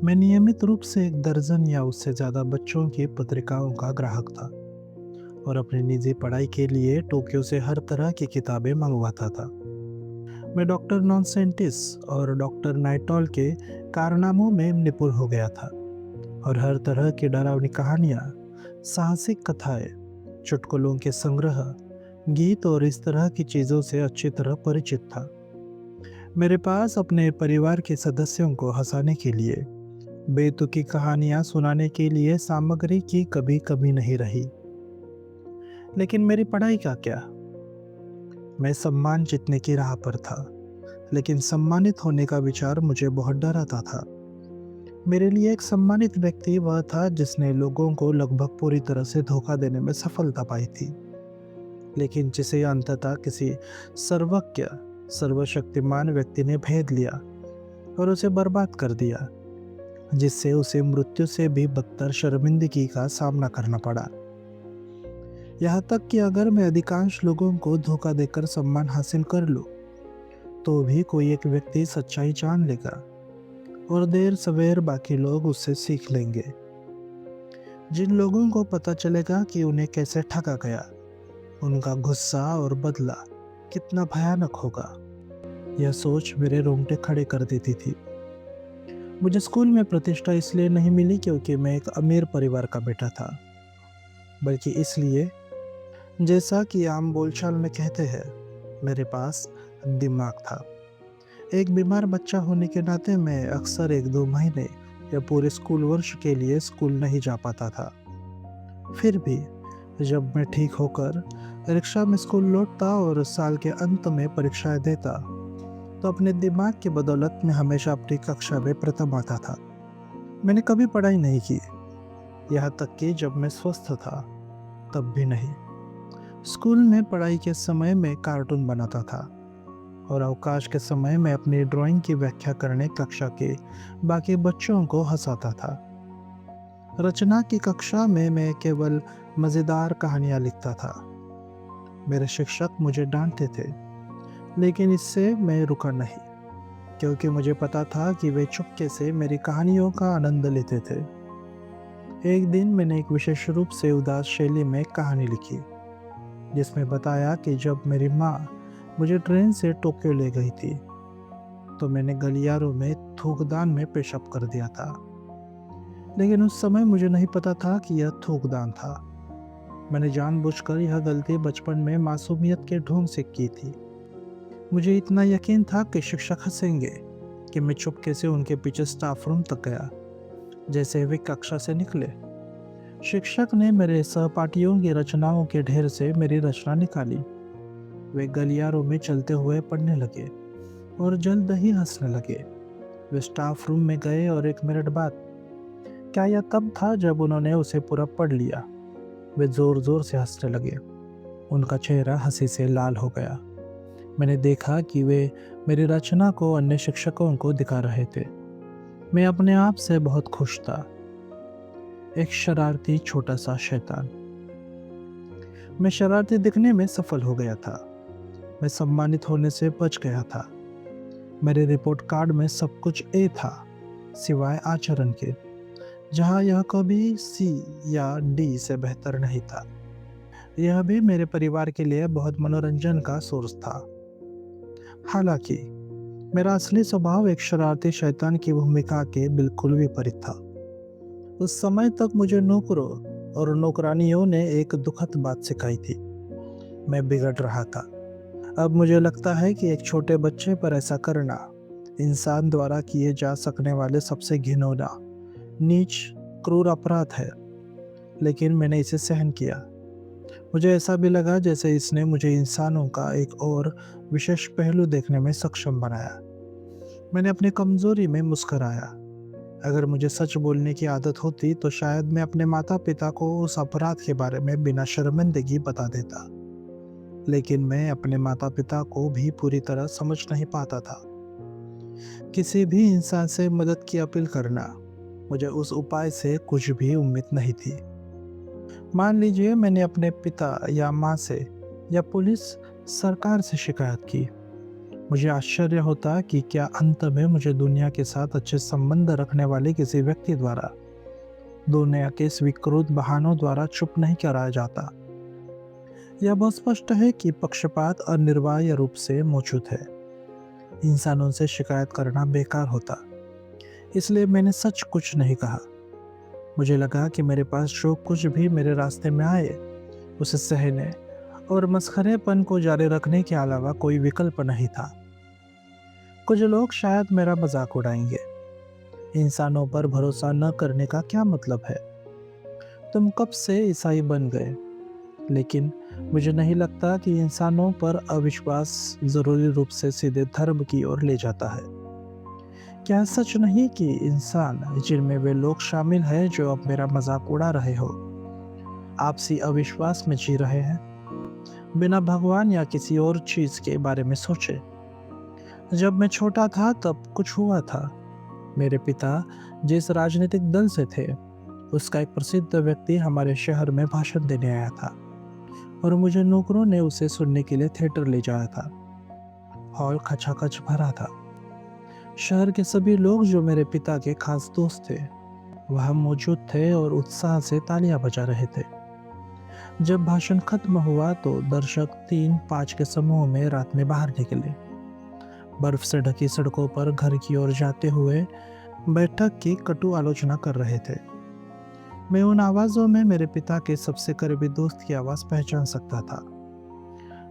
मैं नियमित रूप से एक दर्जन या उससे ज़्यादा बच्चों की पत्रिकाओं का ग्राहक था और अपनी निजी पढ़ाई के लिए टोक्यो से हर तरह की किताबें मंगवाता था। मैं डॉक्टर नॉनसेंटिस और डॉक्टर नाइटॉल के कारनामों में निपुण हो गया था और हर तरह की डरावनी कहानियाँ, साहसिक कथाएं, चुटकुलों के संग्रह, गीत और इस तरह की चीज़ों से अच्छी तरह परिचित था। मेरे पास अपने परिवार के सदस्यों को हंसाने के लिए, बेतुकी कहानियां सुनाने के लिए सामग्री की कभी कमी नहीं रही। लेकिन मेरी पढ़ाई का क्या? मैं सम्मान जीतने की राह पर था, लेकिन सम्मानित होने का विचार मुझे बहुत डराता था। मेरे लिए एक सम्मानित व्यक्ति वह था जिसने लोगों को लगभग पूरी तरह से धोखा देने में सफलता पाई थी, लेकिन जिसे अंततः किसी सर्वज्ञ, सर्वशक्तिमान व्यक्ति ने भेद लिया और उसे बर्बाद कर दिया, जिससे उसे मृत्यु से भी बदतर शर्मिंदगी का सामना करना पड़ा। यहाँ तक कि अगर मैं अधिकांश लोगों को धोखा देकर सम्मान हासिल कर लूं, तो भी कोई एक व्यक्ति सच्चाई जान लेगा और देर सवेर बाकी लोग उससे सीख लेंगे। जिन लोगों को पता चलेगा कि उन्हें कैसे ठगा गया, उनका गुस्सा और बदला कितना भयानक होगा, यह सोच मेरे रोंगटे खड़े कर देती थी। मुझे स्कूल में प्रतिष्ठा इसलिए नहीं मिली क्योंकि मैं एक अमीर परिवार का बेटा था, बल्कि इसलिए, जैसा कि आम बोलचाल में कहते हैं, मेरे पास दिमाग था। एक बीमार बच्चा होने के नाते मैं अक्सर 1-2 महीने या पूरे स्कूल वर्ष के लिए स्कूल नहीं जा पाता था। फिर भी जब मैं ठीक होकर रिक्शा में स्कूल लौटता और साल के अंत में परीक्षाएं देता, तो अपने दिमाग की बदौलत मैं हमेशा अपनी कक्षा में प्रथम आता था। मैंने कभी पढ़ाई नहीं की, यहाँ तक कि जब मैं स्वस्थ था तब भी नहीं। स्कूल में पढ़ाई के समय में कार्टून बनाता था और अवकाश के समय में अपनी ड्राइंग की व्याख्या करने कक्षा के बाकी बच्चों को हंसाता था। रचना की कक्षा में मैं केवल मज़ेदार कहानियाँ लिखता था। मेरे शिक्षक मुझे डांटते थे, लेकिन इससे मैं रुका नहीं, क्योंकि मुझे पता था कि वे चुपके से मेरी कहानियों का आनंद लेते थे। एक दिन मैंने एक विशेष रूप से उदास शैली में कहानी लिखी, जिसमें बताया कि जब मेरी माँ मुझे ट्रेन से टोक्यो ले गई थी, तो मैंने गलियारों में थूकदान में पेशाब कर दिया था। लेकिन उस समय मुझे नहीं पता था कि यह थूकदान था। मैंने जानबूझकर यह गलती बचपन में मासूमियत के ढोंग से की थी। मुझे इतना यकीन था कि शिक्षक हंसेंगे कि मैं चुपके से उनके पीछे स्टाफ रूम तक गया। जैसे वे कक्षा से निकले, शिक्षक ने मेरे सहपाठियों की रचनाओं के ढेर से मेरी रचना निकाली। वे गलियारों में चलते हुए पढ़ने लगे और जल्द ही हंसने लगे। वे स्टाफ रूम में गए और 1 मिनट बाद, क्या यह तब था जब उन्होंने उसे पूरा पढ़ लिया, वे जोर जोर से हंसने लगे। उनका चेहरा हंसी से लाल हो गया। मैंने देखा कि वे मेरी रचना को अन्य शिक्षकों को दिखा रहे थे। मैं अपने आप से बहुत खुश था, एक शरारती छोटा सा शैतान। मैं शरारती दिखने में सफल हो गया था। मैं सम्मानित होने से बच गया था। मेरे रिपोर्ट कार्ड में सब कुछ ए था, सिवाय आचरण के, जहाँ यह कभी सी या डी से बेहतर नहीं था। यह भी मेरे परिवार के लिए बहुत मनोरंजन का सोर्स था। हालांकि मेरा असली स्वभाव एक शरारती शैतान की भूमिका के बिल्कुल विपरीत था। उस समय तक मुझे नौकरों और नौकरानियों ने एक दुखद बात सिखाई थी, मैं बिगड़ रहा था। अब मुझे लगता है कि एक छोटे बच्चे पर ऐसा करना इंसान द्वारा किए जा सकने वाले सबसे घिनौना, नीच, क्रूर अपराध है। लेकिन मैंने इसे सहन किया। मुझे ऐसा भी लगा जैसे इसने मुझे इंसानों का एक और विशेष पहलू देखने में सक्षम बनाया। मैंने अपनी कमजोरी में मुस्कुराया। अगर मुझे सच बोलने की आदत होती तो शायद मैं अपने माता पिता को उस अपराध के बारे में बिना शर्मिंदगी बता देता। लेकिन मैं अपने माता पिता को भी पूरी तरह समझ नहीं पाता था। किसी भी इंसान से मदद की अपील करना, मुझे उस उपाय से कुछ भी उम्मीद नहीं थी। मान लीजिए मैंने अपने पिता या माँ से या पुलिस सरकार से शिकायत की, मुझे आश्चर्य होता कि क्या अंत में मुझे दुनिया के साथ अच्छे संबंध रखने वाले किसी व्यक्ति द्वारा दुनिया के स्वीकृत बहानों द्वारा चुप नहीं कराया जाता। यह बहुत स्पष्ट है कि पक्षपात अनिवार्य रूप से मौजूद है। इंसानों से शिकायत करना बेकार होता, इसलिए मैंने सच कुछ नहीं कहा। मुझे लगा कि मेरे पास जो कुछ भी मेरे रास्ते में आए उसे सहने और मसखरेपन को जारी रखने के अलावा कोई विकल्प नहीं था। कुछ लोग शायद मेरा मजाक उड़ाएंगे, इंसानों पर भरोसा न करने का क्या मतलब है, तुम कब से ईसाई बन गए। लेकिन मुझे नहीं लगता कि इंसानों पर अविश्वास जरूरी रूप से सीधे धर्म की ओर ले जाता है। क्या सच नहीं कि इंसान जिनमें वे लोग शामिल हैं जो अब मेरा मजाक उड़ा रहे हो, आपसी अविश्वास में जी रहे हैं, बिना भगवान या किसी और चीज के बारे में सोचे। जब मैं छोटा था तब कुछ हुआ था। मेरे पिता जिस राजनीतिक दल से थे, उसका एक प्रसिद्ध व्यक्ति हमारे शहर में भाषण देने आया था और मुझे नौकरों ने उसे सुनने के लिए थिएटर ले जाया था। हॉल खचाखच भरा था। शहर के सभी लोग जो मेरे पिता के खास दोस्त थे वहां मौजूद थे और उत्साह से तालियां बजा रहे थे। जब भाषण खत्म हुआ तो दर्शक 3-5 के समूह में रात में बाहर निकले। बर्फ से ढकी सड़कों पर घर की ओर जाते हुए बैठक की कटु आलोचना कर रहे थे। मैं उन आवाजों में मेरे पिता के सबसे करीबी दोस्त की आवाज पहचान सकता था,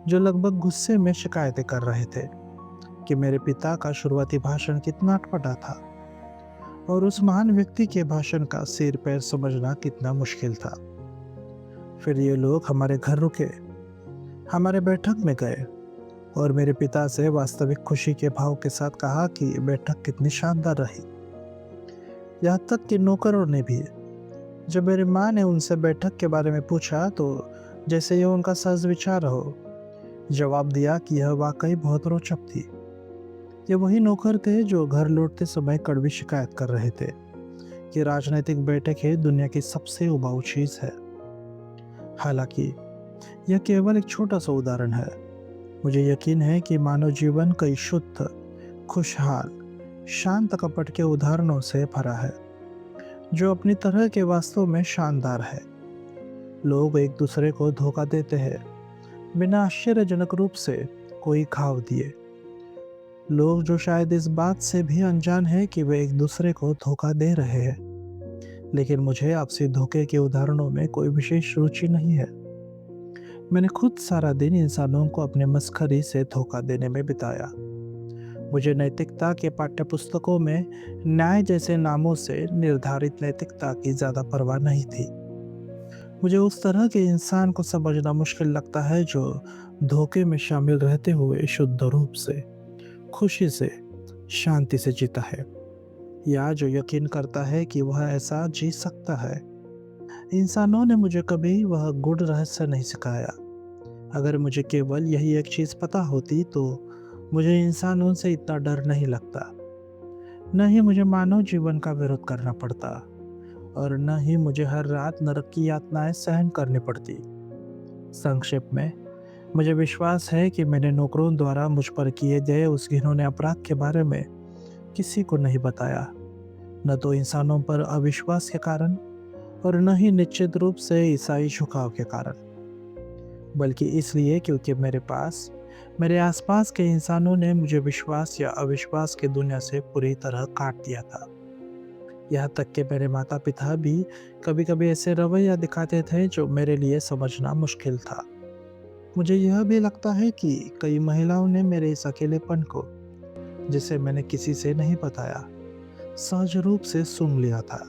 जो लगभग गुस्से में शिकायतें कर रहे थे कि मेरे पिता का शुरुआती भाषण कितना अटपटा था और उस महान व्यक्ति के भाषण का सिर पैर समझना कितना मुश्किल था। फिर ये लोग हमारे घर रुके, हमारे बैठक में गए और मेरे पिता से वास्तविक खुशी के भाव के साथ कहा कि बैठक कितनी शानदार रही। यहाँ तक कि नौकरों ने भी। जब मेरी माँ ने उनसे बैठक के बारे में पूछा तो जैसे ये उनका सहज विचार हो, जवाब दिया कि यह वाकई बहुत रोचक थी। ये वही नौकर थे जो घर लौटते समय कड़वी शिकायत कर रहे थे कि राजनीतिक बैठकें दुनिया की सबसे उबाऊ चीज है। हालांकि यह केवल एक छोटा सा उदाहरण है। मुझे यकीन है कि मानव जीवन कई शुद्ध, खुशहाल, शांत कपट के उदाहरणों से भरा है, जो अपनी तरह के वास्तव में शानदार है। लोग एक दूसरे को धोखा देते हैं बिना आश्चर्यजनक रूप से कोई घाव दिए। लोग जो शायद इस बात से भी अनजान है कि वे एक दूसरे को धोखा दे रहे हैं। लेकिन मुझे आपसी धोखे के उदाहरणों में कोई विशेष रुचि नहीं है। मैंने खुद सारा दिन इंसानों को अपने मस्खरी से धोखा देने में बिताया। मुझे नैतिकता के पाठ्यपुस्तकों में न्याय जैसे नामों से निर्धारित नैतिकता की ज्यादा परवाह नहीं थी। मुझे उस तरह के इंसान को समझना मुश्किल लगता है जो धोखे में शामिल रहते हुए शुद्ध रूप से, खुशी से, शांति से जीता है, या जो यकीन करता है कि वह ऐसा जी सकता है। इंसानों ने मुझे कभी वह गूढ़ रहस्य नहीं सिखाया। अगर मुझे केवल यही एक चीज पता होती तो मुझे इंसानों से इतना डर नहीं लगता। न ही मुझे मानव जीवन का विरोध करना पड़ता और न ही मुझे हर रात नरक की यातनाएं सहन करनी पड़ती। संक्षेप में, मुझे विश्वास है कि मैंने नौकरों द्वारा मुझ पर किए गए उस घिनौने अपराध के बारे में किसी को नहीं बताया, न तो इंसानों पर अविश्वास के कारण और न ही निश्चित रूप से ईसाई झुकाव के कारण, बल्कि इसलिए क्योंकि मेरे आसपास के इंसानों ने मुझे विश्वास या अविश्वास की दुनिया से पूरी तरह काट दिया था। यहाँ तक कि मेरे माता पिता भी कभी कभी ऐसे रवैया दिखाते थे जो मेरे लिए समझना मुश्किल था। मुझे यह भी लगता है कि कई महिलाओं ने मेरे इस अकेलेपन को, जिसे मैंने किसी से नहीं बताया, सहज रूप से सूंघ लिया था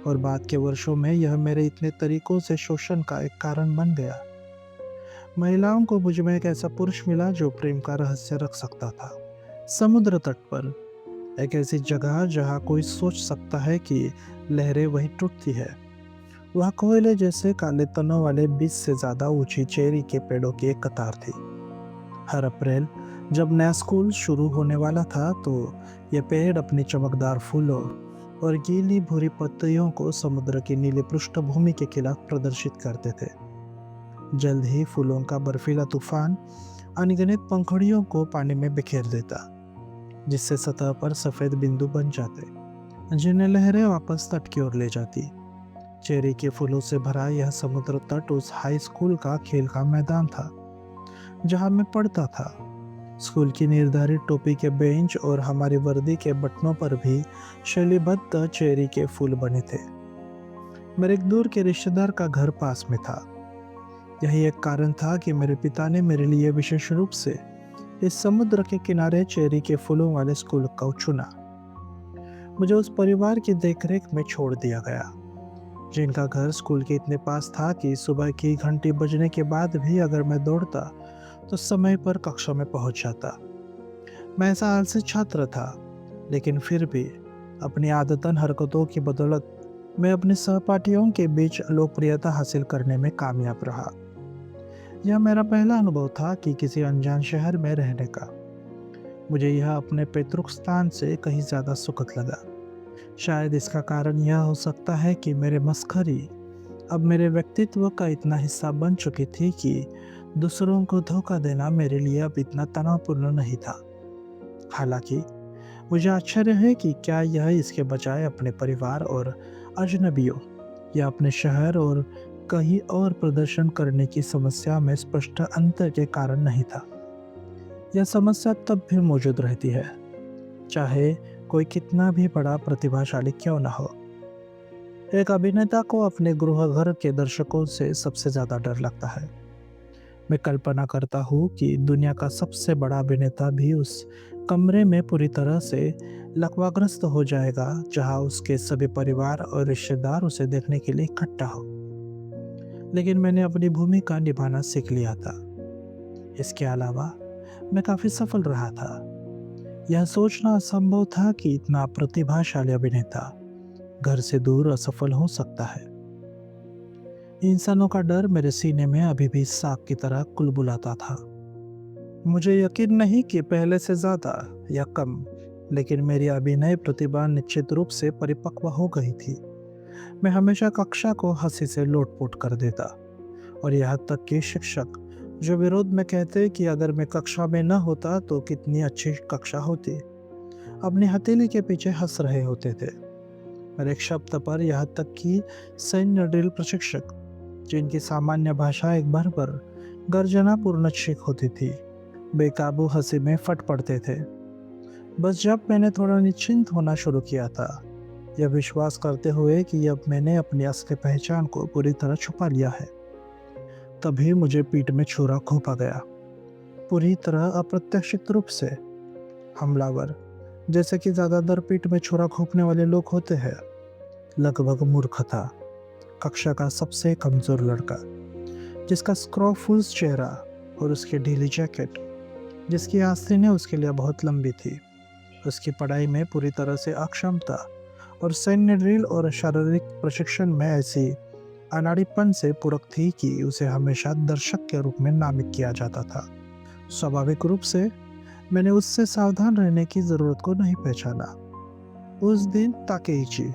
और बाद के वर्षों में यह मेरे इतने तरीकों से शोषण का एक कारण बन गया। महिलाओं को मुझ में एक ऐसा पुरुष मिला जो प्रेम का रहस्य रख सकता था। समुद्र तट पर एक ऐसी जगह जहां कोई सोच सकता है कि लहरें वही टूटती है, वह कोयले जैसे काले तनों वाले 20 से ज्यादा ऊंची चेरी के पेड़ों की एक कतार थी। हर अप्रैल जब नया स्कूल शुरू होने वाला था तो ये पेड़ अपनी चमकदार फूलों और गीली भूरी पत्तियों को समुद्र की नीली पृष्ठभूमि के खिलाफ प्रदर्शित करते थे। जल्द ही फूलों का बर्फीला तूफान अनगिनत पंखुड़ियों को पानी में बिखेर देता, जिससे सतह पर सफेद बिंदु बन जाते, जिन्हें लहरें वापस तट की ओर ले जाती। चेरी के फूलों से भरा यह समुद्र तट उस हाई स्कूल का खेल का मैदान था जहां मैं पढ़ता था। स्कूल की निर्धारित टोपी के बेंच और हमारी वर्दी के बटनों पर भी शैलीबद्ध चेरी के फूल बने थे। मेरे एक दूर के रिश्तेदार का घर पास में था। यही एक कारण था कि मेरे पिता ने मेरे लिए विशेष रूप से इस समुद्र के किनारे चेरी के फूलों वाले स्कूल को चुना। मुझे उस परिवार की देखरेख में छोड़ दिया गया, जिनका घर स्कूल के इतने पास था कि सुबह की घंटी बजने के बाद भी अगर मैं दौड़ता तो समय पर कक्षा में पहुंच जाता। मैं ऐसा आलसी छात्र था, लेकिन फिर भी अपनी आदतन हरकतों की बदौलत मैं अपने सहपाठियों के बीच लोकप्रियता हासिल करने में कामयाब रहा। यह मेरा पहला अनुभव था कि किसी अनजान शहर में रहने का। मुझे यह अपने पैतृक स्थान से कहीं ज़्यादा सुखद लगा। शायद इसका कारण यह हो सकता है कि मेरे मस्खरी अब मेरे व्यक्तित्व का इतना हिस्सा बन चुकी थी कि दूसरों को धोखा देना मेरे लिए अब इतना तनावपूर्ण नहीं था। हालांकि मुझे आश्चर्य है कि क्या यह इसके बजाय अपने परिवार और अजनबियों या अपने शहर और कहीं और प्रदर्शन करने की समस्या में स्पष्ट अंतर के कारण नहीं था। यह समस्या तब भी मौजूद रहती है, चाहे कोई कितना भी बड़ा प्रतिभाशाली क्यों ना हो। एक अभिनेता को अपने गृह घर के दर्शकों से सबसे ज्यादा डर लगता है। मैं कल्पना करता हूँ कि दुनिया का सबसे बड़ा अभिनेता भी उस कमरे में पूरी तरह से लकवाग्रस्त हो जाएगा जहाँ उसके सभी परिवार और रिश्तेदार उसे देखने के लिए इकट्ठा हो। लेकिन मैंने अपनी भूमिका निभाना सीख लिया था। इसके अलावा मैं काफी सफल रहा था। यह सोचना असंभव था कि इतना प्रतिभाशाली अभिनेता घर से दूर असफल हो सकता है। इंसानों का डर मेरे सीने में अभी भी सांप की तरह कुलबुलाता था। मुझे यकीन नहीं कि पहले से ज्यादा या कम, लेकिन मेरी अभिनय प्रतिभा निश्चित रूप से परिपक्व हो गई थी। मैं हमेशा कक्षा को हंसी से लोटपोट कर देता, और यहाँ तक कि शिक्षक जो विरोध में कहते कि अगर मैं कक्षा में न होता तो कितनी अच्छी कक्षा होती, अपनी हथेली के पीछे हंस रहे होते थे। मेरे एक शब्द पर यहाँ तक कि सैन्य ड्रिल प्रशिक्षक, जिनकी सामान्य भाषा एक भर गर्जनापूर्ण चीख होती थी, बेकाबू हंसी में फट पड़ते थे। बस जब मैंने थोड़ा निश्चिंत होना शुरू किया था, यह विश्वास करते हुए कि अब मैंने अपनी असली पहचान को पूरी तरह छुपा लिया है, तभी मुझे पीठ में छुरा घोंपा गया, पूरी तरह अप्रत्याशित रूप से। हमलावर, जैसे कि ज्यादातर पीठ में छुरा घोंपने वाले लोग होते हैं, लगभग मूर्ख था। कक्षा का सबसे कमजोर लड़का, जिसका स्क्रॉफुल्स चेहरा और उसकी ढीली जैकेट, जिसकी आस्तीनें उसके लिए बहुत लंबी थी, उसकी पढ़ाई में पूरी तरह से अक्षम था और सैन्य ड्रिल और शारीरिक प्रशिक्षण में ऐसी अनाड़ीपन से पूरक थी कि उसे हमेशा दर्शक के रूप में नामित किया जाता था। स्वाभाविक रूप से मैंने उससे सावधान रहने की जरूरत को नहीं पहचाना। उस दिन ताकेइची,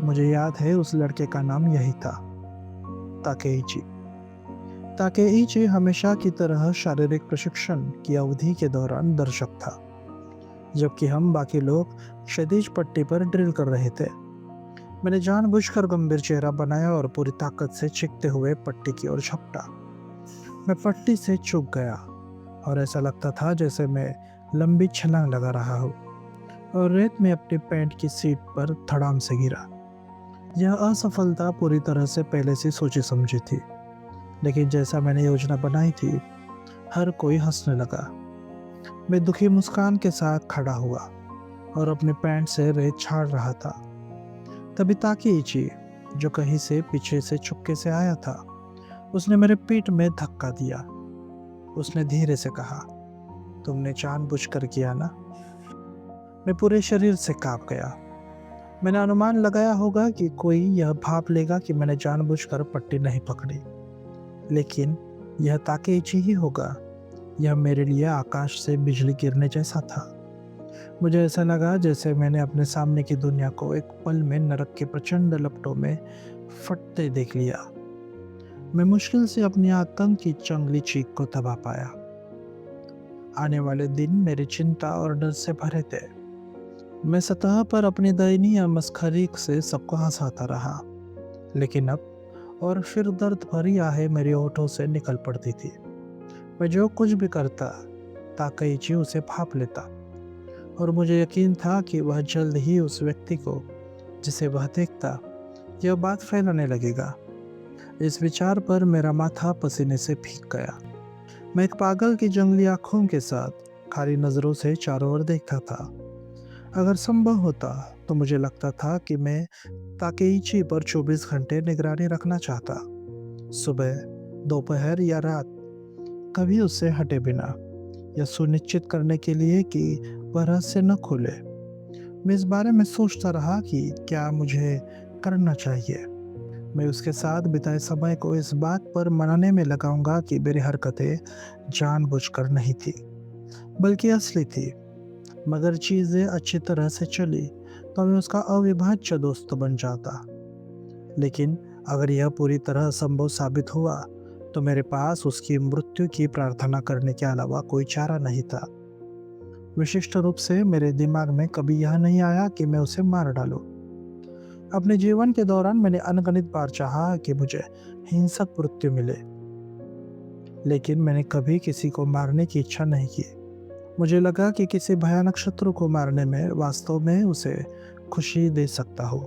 मुझे याद है उस लड़के का नाम यही था, ताकेइची। ताकेइची हमेशा की तरह शारीरिक प्रशिक्षण की अवधि के दौरान दर्शक था, जबकि हम बाकी लोग क्षैतिज पट्टी पर ड्रिल कर रहे थे। मैंने जानबूझकर गंभीर चेहरा बनाया और पूरी ताकत से चीखते हुए पट्टी की ओर झपटा। मैं पट्टी से चूक गया और ऐसा लगता था जैसे मैं लंबी छलांग लगा रहा हूँ और रेत में अपनी पैंट की सीट पर धड़ाम से गिरा। यह असफलता पूरी तरह से पहले से सोची समझी थी, लेकिन जैसा मैंने योजना बनाई थी, हर कोई हंसने लगा। मैं दुखी मुस्कान के साथ खड़ा हुआ और अपने पैंट से रेत छाड़ रहा था। तभी ताकेइची, जो कहीं से पीछे से चुपके से आया था, उसने मेरे पीठ में धक्का दिया। उसने धीरे से कहा, तुमने जानबूझकर किया ना? मैं पूरे शरीर से कांप गया। मैंने अनुमान लगाया होगा कि कोई यह भाप लेगा कि मैंने जानबूझकर पट्टी नहीं पकड़ी, लेकिन यह ताकेइची ही होगा। यह मेरे लिए आकाश से बिजली गिरने जैसा था। मुझे ऐसा लगा जैसे मैंने अपने सामने की दुनिया को एक पल में नरक के प्रचंड लपटों में फटते देख लिया। मैं मुश्किल से अपनी आतंक की चंगली चीख को दबा पाया। आने वाले दिन मेरी चिंता और डर से भरे थे। मैं सतह पर अपनी दयनीय मस्खरी से सबको हंसाता रहा, लेकिन अब और फिर दर्द भरी आहें मेरे होठों से निकल पड़ती थी। मैं जो कुछ भी करता, ताकईची उसे भांप लेता, और मुझे यकीन था कि वह जल्द ही उस व्यक्ति को जिसे वह देखता, यह बात फैलाने लगेगा। इस विचार पर मेरा माथा पसीने से भीग गया। मैं एक पागल की जंगली आंखों के साथ खाली नजरों से चारों ओर देखता था। अगर संभव होता तो मुझे लगता था कि मैं ताकेईची पर 24 घंटे निगरानी रखना चाहता, सुबह, दोपहर या रात, कभी उससे हटे बिना, यह सुनिश्चित करने के लिए कि वह रहस्य न खोले। मैं इस बारे में सोचता रहा कि क्या मुझे करना चाहिए। मैं उसके साथ बिताए समय को इस बात पर मनाने में लगाऊंगा कि मेरी हरकतें जानबूझकर नहीं थी, बल्कि असली थी। मगर चीजें अच्छी तरह से चली तो मैं उसका अविभाज्य दोस्त बन जाता। लेकिन अगर यह पूरी तरह असंभव साबित हुआ तो मेरे पास उसकी मृत्यु की प्रार्थना करने के अलावा कोई चारा नहीं था। विशिष्ट रूप से मेरे दिमाग में कभी यह नहीं आया कि मैं उसे मार डालूं। अपने जीवन के दौरान मैंने अनगिनत बार चाहा कि मुझे हिंसक मृत्यु मिले, लेकिन मैंने कभी किसी को मारने की इच्छा नहीं की। मुझे लगा कि किसी भयानक शत्रु को मारने में वास्तव में उसे खुशी दे सकता हो।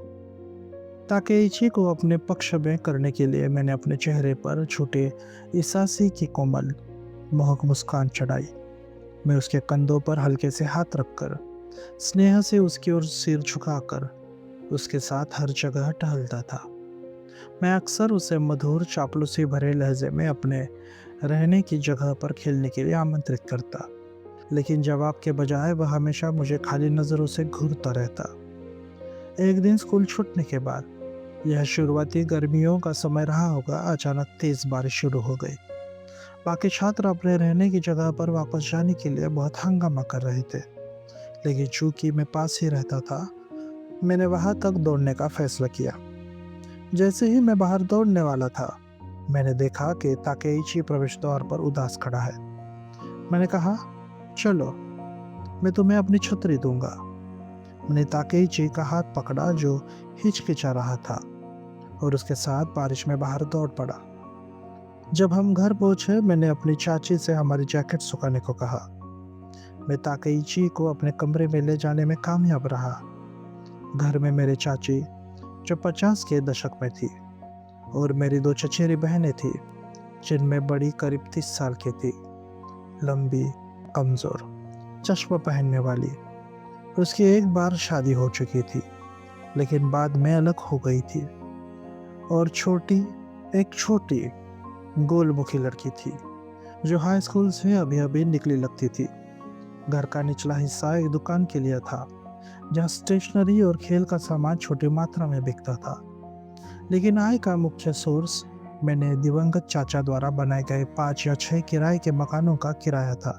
ताकेइची को अपने पक्ष में करने के लिए मैंने अपने चेहरे पर छोटे इसासी की कोमल मोहक मुस्कान चढ़ाई। मैं उसके कंधों पर हल्के से हाथ रखकर, स्नेह से उसकी ओर सिर झुकाकर उसके साथ हर जगह टहलता था। मैं अक्सर उसे मधुर चापलूसी भरे लहजे में अपने रहने की जगह पर खेलने के लिए आमंत्रित करता, लेकिन जवाब के बजाय वह हमेशा मुझे खाली नजरों से घूरता रहता। एक दिन स्कूल छूटने के बाद, यह शुरुआती गर्मियों का समय रहा होगा, अचानक तेज बारिश शुरू हो गई। बाकी छात्र अपने रहने की जगह पर वापस जाने के लिए बहुत हंगामा कर रहे थे, लेकिन चूंकि मैं पास ही रहता था, मैंने वहां तक दौड़ने का फैसला किया। जैसे ही मैं बाहर दौड़ने वाला था, मैंने देखा कि ताकेइची प्रवेश द्वार पर उदास खड़ा है। मैंने कहा, चलो, मैं तुम्हें अपनी छतरी दूंगा। मैंने ताकेइची का हाथ पकड़ा जो हिचकिचा रहा था, और उसके साथ बारिश में बाहर दौड़ पड़ा। जब हम घर पहुंचे, मैंने अपनी चाची से हमारी जैकेट सुखाने को कहा। मैं ताकेइची को अपने कमरे में ले जाने में कामयाब रहा। घर में मेरे चाची, जो 50 के दशक में थी, और मेरी 2 चचेरी बहनें थी, जिनमें बड़ी करीब 30 साल की थी, लंबी, कमजोर, चश्मा पहनने वाली। उसकी एक बार शादी हो चुकी थी, लेकिन बाद में अलग हो गई थी। और एक छोटी गोलमुखी लड़की थी, जो हाई स्कूल से अभी अभी निकली लगती थी। घर का निचला हिस्सा एक दुकान के लिए था, जहाँ स्टेशनरी और खेल का सामान छोटी मात्रा में बिकता था, लेकिन आय का मुख्य सोर्स मैंने दिवंगत चाचा द्वारा बनाए गए 5 या 6 किराए के मकानों का किराया था।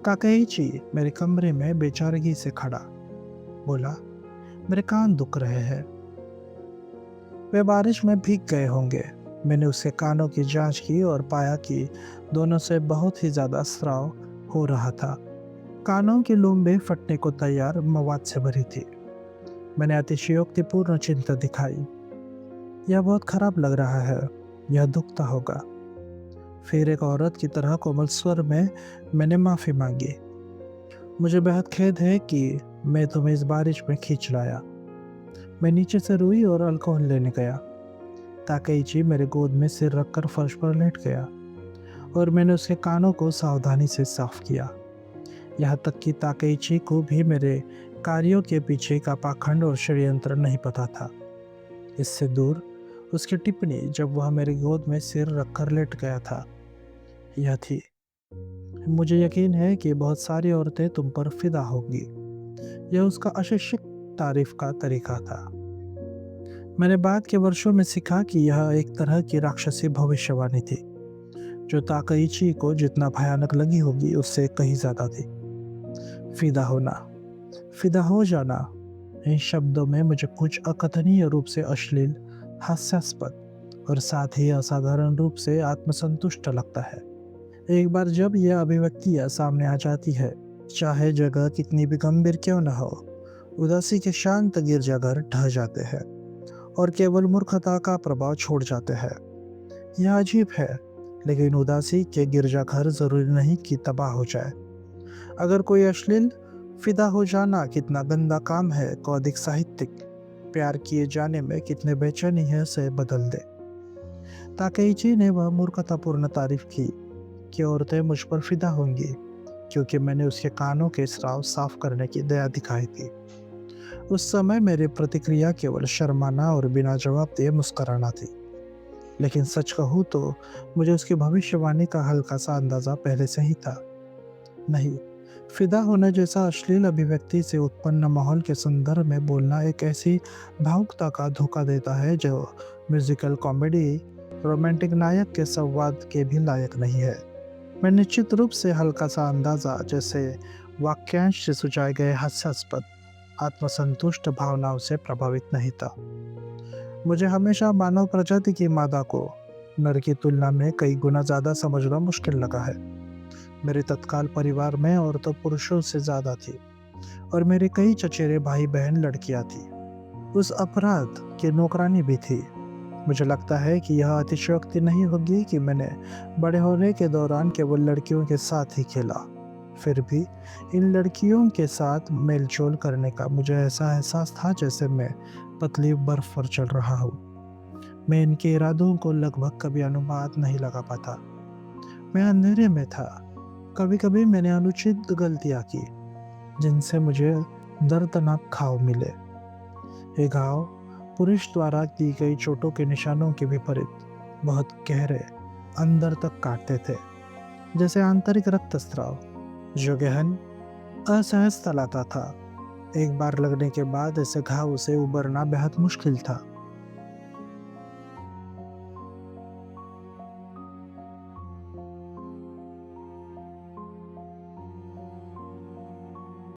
ताकेइची मेरे कमरे में बेचारगी से खड़ा बोला, मेरे कान दुख रहे हैं। वे बारिश में भीग गए होंगे। मैंने उसके कानों की जांच की और पाया कि दोनों से बहुत ही ज्यादा स्राव हो रहा था। कानों की लूम्बें फटने को तैयार मवाद से भरी थी। मैंने अतिशयोक्तिपूर्ण चिंता दिखाई। यह बहुत खराब लग रहा है, यह दुखता होगा। फिर एक औरत की तरह कोमल स्वर में मैंने माफी मांगी। मुझे बेहद खेद है कि मैं तुम्हें इस बारिश में खींच लाया। मैं नीचे से रुई और अल्कोहल लेने गया। ताकेइची मेरे गोद में सिर रखकर फर्श पर लेट गया, और मैंने उसके कानों को सावधानी से साफ किया। यहाँ तक कि ताकेइची को भी मेरे कार्यों के पीछे का पाखंड और षड्यंत्र नहीं पता था। इससे दूर उसकी टिप्पणी, जब वह मेरी गोद में सिर रखकर लेट गया था, यह थी, मुझे यकीन है कि बहुत सारी औरतें तुम पर फिदा होंगी। यह उसका अशिक्षित तारीफ का तरीका था। मैंने बाद के वर्षों में सीखा कि यह एक तरह की राक्षसी भविष्यवाणी थी, जो ताकेइची को जितना भयानक लगी होगी उससे कहीं ज्यादा थी। फिदा होना, फिदा हो जाना, इन शब्दों में मुझे कुछ अकथनीय रूप से अश्लील, हास्यास्पद और साथ ही असाधारण रूप से आत्मसंतुष्ट लगता है। एक बार जब यह अभिव्यक्तियां सामने आ जाती है, चाहे जगह कितनी भी गंभीर क्यों न हो, उदासी के शांत गिरजाघर ढह जाते हैं और केवल मूर्खता का प्रभाव छोड़ जाते हैं। यह अजीब है, लेकिन उदासी के गिरजाघर जरूरी नहीं कि तबाह हो जाए। अगर कोई अश्लील फिदा हो जाना कितना गंदा काम है, को अधिक साहित्यिक प्यार किए जाने में कितने बेचैनी है से बदल दे। ताकेईची ने वह मूर्खतापूर्ण तारीफ की कि औरतें मुझ पर फिदा होंगी क्योंकि मैंने उसके कानों के स्राव साफ करने की दया दिखाई थी। उस समय मेरी प्रतिक्रिया केवल शर्माना और बिना जवाब दिए मुस्कुराना थी। लेकिन सच कहूँ तो मुझे उसकी भविष्यवाणी का हल्का सा अंदाजा पहले से ही था। नहीं, फिदा होने जैसा अश्लील अभिव्यक्ति से उत्पन्न माहौल के संदर्भ में बोलना एक ऐसी भावुकता का धोखा देता है जो म्यूजिकल कॉमेडी रोमांटिक नायक के संवाद के भी लायक नहीं है। मैं निश्चित रूप से हल्का सा अंदाजा, जैसे वाक्यांश से सुझाए गए हास्यास्पद आत्मसंतुष्ट भावनाओं से प्रभावित नहीं था। मुझे हमेशा मानव प्रजाति की मादा को नर की तुलना में कई गुना ज्यादा समझना मुश्किल लगा है। मेरे तत्काल परिवार में औरतें पुरुषों से ज्यादा थी और मेरे कई चचेरे भाई बहन लड़कियां थी। उस अपराध की नौकरानी भी थी। मुझे लगता है कि यह अतिशयोक्ति नहीं होगी कि मैंने बड़े होने के दौरान केवल लड़कियों के साथ ही खेला। फिर भी इन लड़कियों के साथ मेलजोल करने का मुझे ऐसा एहसास था जैसे मैं पतली बर्फ पर चल रहा हूँ। मैं इनके इरादों को लगभग कभी अनुमान नहीं लगा पाता। मैं अंधेरे में था। कभी कभी मैंने अनुचित गलतियां की जिनसे मुझे दर्दनाक घाव मिले। ये घाव पुरुष द्वारा दी गई चोटों के निशानों के विपरीत बहुत गहरे, अंदर तक काटते थे, जैसे आंतरिक रक्तस्राव जो गहन असहजता लाता था। एक बार लगने के बाद ऐसे घाव से उबरना बेहद मुश्किल था।